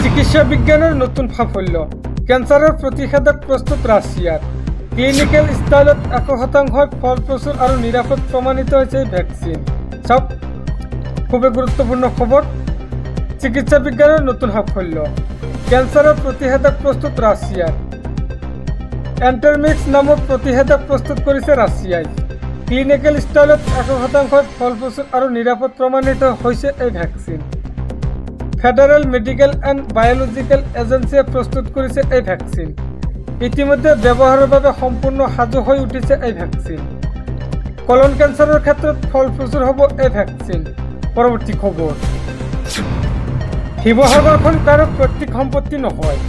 চিকিৎসা বিজ্ঞানের নতুন সাফল্য ক্যান্সারের প্রতিষেধক প্রস্তুত রাশিয়ার ক্লিনিক্যাল স্টাইলত 100% ফলপ্রসূ আর নিরাপদ প্রমাণিত হয়েছে এই ভ্যাকসিন। সব খুবই গুরুত্বপূর্ণ খবর। চিকিৎসা বিজ্ঞানের নতুন সাফল্য ক্যান্সারের প্রতিষেধক প্রস্তুত রাশিয়ার অ্যান্টারমিক্স নামক প্রতিষেধক প্রস্তুত করেছে রাশিয়ায়। ক্লিনিক্যাল স্টাইলত 100% ফলপ্রসূ আর নিরাপদ প্রমাণিত হয়েছে এই vaccine. Federal medical and biological এজেন্সিয়ে প্রস্তুত করেছে এই ভ্যাকসিন। ইতিমধ্যে ব্যবহারের বাবে সম্পূর্ণ সাজু হয়ে উঠেছে এই ভ্যাকসিন। কলন ক্যান্সারের ক্ষেত্রে ফলপ্রসূ হব এই ভ্যাকসিন। পরবর্তী খবর, শিৱসাগৰখন কাৰো পৈতৃক সম্পত্তি নহয়।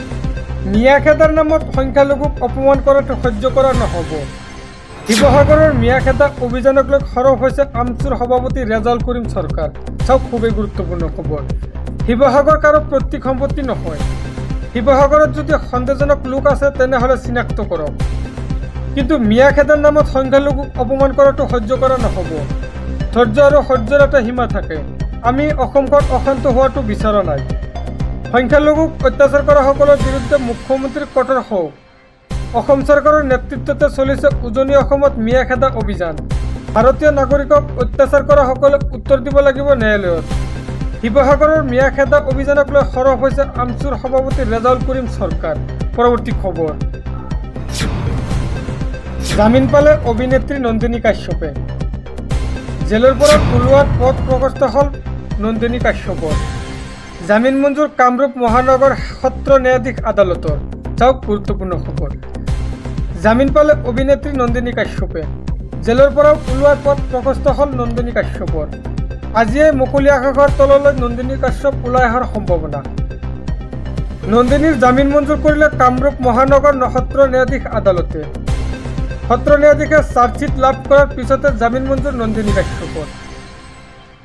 মিয়া খেদাৰ নামত সংখ্যালঘুক অপমান কৰাটো সহ্য কৰা নহ'ব। শিৱসাগৰৰ মিয়া খেদা অভিযানক লৈ সৰব হৈছে আমচুৰ সভাপতি ৰেজাউল কৰিম চৰকাৰ। চাওক খুবেই গুৰুত্বপূৰ্ণ খবৰ। শিৱসাগৰ কাৰো পৈতৃক সম্পত্তি নহয়। শিৱসাগৰত যদি সন্দেহজনক লোক আছে তেনেহ'লে চিনাক্ত কৰক, কিন্তু মিয়া খেদাৰ নামত সংখ্যালঘুক অপমান কৰাটো সহ্য কৰা নহ'ব। ধৈৰ্য আৰু সহ্যৰ এটা সীমা থাকে। আমি অসমখন অশান্ত হোৱাটো বিচৰা নাই। সংখ্যালঘুক অত্যাচাৰ কৰা সকলৰ বিৰুদ্ধে মুখ্যমন্ত্ৰীৰ কঠোৰ হওক। অসম চৰকাৰৰ নেতৃত্বতে চলিছে উজনি অসমত মিয়া খেদা অভিযান। ভাৰতীয় নাগৰিকক অত্যাচাৰ কৰা সকলে উত্তৰ দিব লাগিব ন্যায়ালয়ত। শিৱসাগৰৰ মিয়া খেদা অভিযানক লৈ সৰব হৈছে আমচুৰ সভাপতি ৰেজাউল কৰিম চৰকাৰ। পৰৱৰ্তী খবৰ, জামিন পালে অভিনেত্ৰী নন্দিনী কাশ্যপে। জেলৰ পৰা ওলোৱাৰ পথ প্ৰশস্ত হ'ল নন্দিনী কাশ্যপৰ। জামিন মঞ্জুৰ কামৰূপ মহানগৰ সত্ৰ ন্যায়াধীশ আদালতৰ। চাওক গুৰুত্বপূৰ্ণ খবৰ। জামিন পালে অভিনেত্ৰী নন্দিনী কাশ্যপে। জেলৰ পৰা ওলোৱাৰ পথ প্ৰশস্ত হ'ল নন্দিনী কাশ্যপৰ। আজিয়ে মুকলি আকাশৰ তললৈ নন্দিনী কাশ্যপ ওলাই অহাৰ সম্ভাৱনা। নন্দিনীৰ জামিন মঞ্জুৰ কৰিলে কামৰূপ মহানগৰ সত্ৰ ন্যায়াধীশ আদালতে। সত্ৰ ন্যায়াধীশে চাৰ্জশ্বিট লাভ কৰাৰ পিছতে জামিন মঞ্জুৰ নন্দিনী কাশ্যপৰ।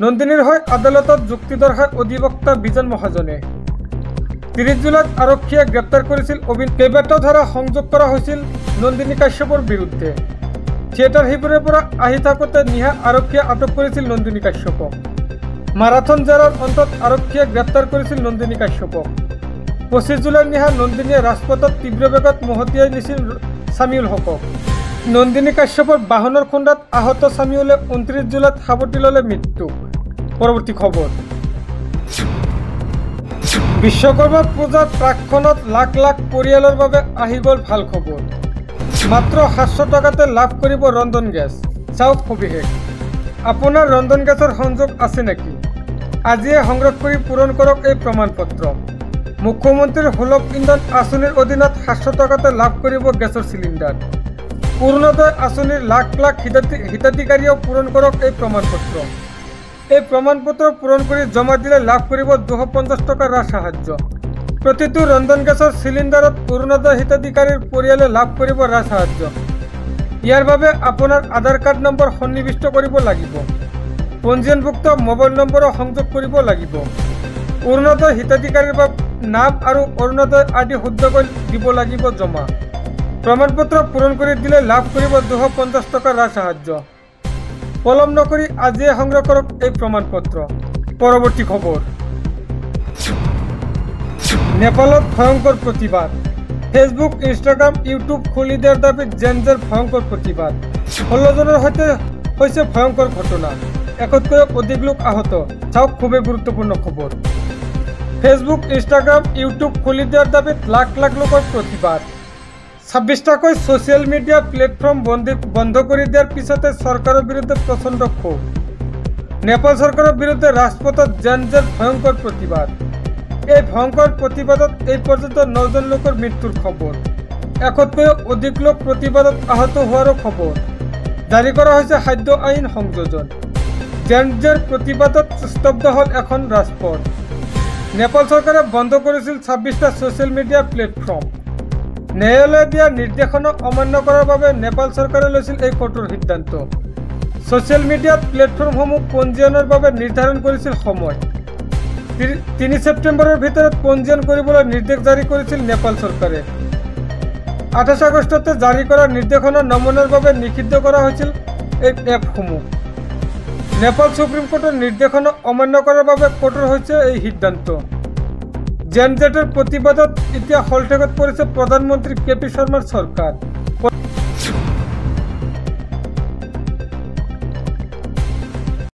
নন্দিনীৰ হৈ আদালতত যুক্তি দৰ্শাই অধিবক্তা বিজন মহাজনে। 30 জুলাইত আৰক্ষীয়ে গ্ৰেপ্তাৰ কৰিছিল কেইবাটাও ধাৰা সংযোগ কৰা হৈছিল নন্দিনী কাশ্যপৰ বিৰুদ্ধে। থিয়েটাৰ শিবিৰৰ পৰা আহি থাকোঁতে নিশা আৰক্ষীয়ে আটক কৰিছিল নন্দিনী কাশ্যপক। মাৰাথন জেৰাৰ অন্তত আৰক্ষীয়ে গ্ৰেপ্তাৰ কৰিছিল নন্দিনী কাশ্যপক। 25 জুলাই নিশা নন্দিনীয়ে ৰাজপথত তীব্ৰ বেগত মহতিয়াই নিছিল ছামিউল হকক। নন্দিনী কাশ্যপৰ বাহনৰ খুন্দাত আহত ছামিউলে 29 জুলাইত সাৱটি ল'লে মৃত্যু। পৰৱৰ্তী খবৰ, বিশ্বকৰ্মা পূজাৰ প্ৰাকক্ষণত লাখ লাখ পৰিয়ালৰ বাবে আহি গ'ল ভাল খবৰ। মাত্ৰ 700 টকাতে লাভ কৰিব ৰন্ধন গেছ। চাওক সবিশেষ। আপোনাৰ ৰন্ধন গেছৰ সংযোগ আছে নেকি? আজিয়ে সংগ্ৰহ কৰি পূৰণ কৰক এই প্ৰমাণপত্ৰ। মুখ্যমন্ত্ৰীৰ সুলভ ইন্ধন আঁচনিৰ অধীনত 700 টকাতে লাভ কৰিব গেছৰ চিলিণ্ডাৰ। অৰুণোদয় আঁচনিৰ লাখ লাখ হিতাধিকাৰীয়েও পূৰণ কৰক এই প্ৰমাণপত্ৰ। এই প্ৰমাণপত্ৰ পূৰণ কৰি জমা দিলে লাভ কৰিব 250 টকাৰ ৰাজ সাহায্য। প্ৰতিটো ৰন্ধন গেছৰ চিলিণ্ডাৰত অৰুণোদয় হিতাধিকাৰীৰ পৰিয়ালে লাভ কৰিব ৰাজ সাহায্য। ইয়াৰ বাবে আপোনাৰ আধাৰ কাৰ্ড নম্বৰ সন্নিৱিষ্ট কৰিব লাগিব। পঞ্জীয়নভুক্ত মোবাইল নম্বৰো সংযোগ কৰিব লাগিব। অৰুণোদয় হিতাধিকাৰীৰ নাম আৰু অৰুণোদয় আদি শুদ্ধকৈ দিব লাগিব জমা। প্ৰমাণপত্ৰ পূৰণ কৰি দিলে লাভ কৰিব 250 টকাৰ ৰাজ সাহায্য। পলম নকৰি আজিয়ে সংগ্ৰহ কৰক এই প্ৰমাণপত্ৰ। পৰৱৰ্তী খবৰ, নেপালত ভয়ংকৰ প্ৰতিবাদ। ফেচবুক, ইনষ্টাগ্ৰাম, ইউটিউব খুলি দিয়াৰ দাবীত জেনজেৰ ভয়ংকৰ প্ৰতিবাদ। 16 জনৰ সৈতে হৈছে ভয়ংকৰ ঘটনা। 100তকৈও অধিক লোক আহত। চাওক খুবেই গুৰুত্বপূৰ্ণ খবৰ। ফেচবুক, ইনষ্টাগ্ৰাম, ইউটিউব খুলি দিয়াৰ দাবীত লাখ লাখ লোকৰ প্ৰতিবাদ। 26টাকৈ ছ'চিয়েল মিডিয়া প্লেটফৰ্ম বন্ধ কৰি দিয়াৰ পিছতে চৰকাৰৰ বিৰুদ্ধে প্ৰচণ্ড ক্ষোভ। নেপাল চৰকাৰৰ বিৰুদ্ধে ৰাজপথত জেনজেৰ ভয়ংকৰ প্ৰতিবাদ। এই ভয়ংকৰ প্ৰতিবাদত এই পৰ্যন্ত 9 জন লোকৰ মৃত্যুৰ খবৰ। 100তকৈও অধিক লোক প্ৰতিবাদত আহত হোৱাৰো খবৰ। জাৰি কৰা হৈছে খাদ্য আইন সংযোজন। জেনজেৰ প্ৰতিবাদত স্তব্ধ হ'ল এখন ৰাজপথ। নেপাল চৰকাৰে বন্ধ কৰিছিল 26টা ছ'চিয়েল মিডিয়া প্লেটফৰ্ম। ন্যায়ালয়ে দিয়া নিৰ্দেশনাক অমান্য কৰাৰ বাবে নেপাল চৰকাৰে লৈছিল এই কঠোৰ সিদ্ধান্ত। ছ'চিয়েল মিডিয়া প্লেটফৰ্মসমূহ পঞ্জীয়নৰ বাবে নিৰ্ধাৰণ কৰিছিল সময়। 3 ছেপ্টেম্বৰৰ ভিতৰত পঞ্জীয়ন কৰিবলৈ নিৰ্দেশ জাৰি কৰিছিল নেপাল চৰকাৰে। 28 আগষ্টতে জাৰি কৰা নিৰ্দেশনা নমনাৰ বাবে নিষিদ্ধ কৰা হৈছিল এই এপসমূহ। নেপাল সুপ্ৰিম কোৰ্টৰ নিৰ্দেশনা অমান্য কৰাৰ বাবে কঠোৰ হৈছে এই সিদ্ধান্ত। জেনজেটেৰ প্ৰতিবাদত এতিয়া হলঠেকত পৰিছে প্ৰধানমন্ত্ৰী কেপি শৰ্মাৰ চৰকাৰ।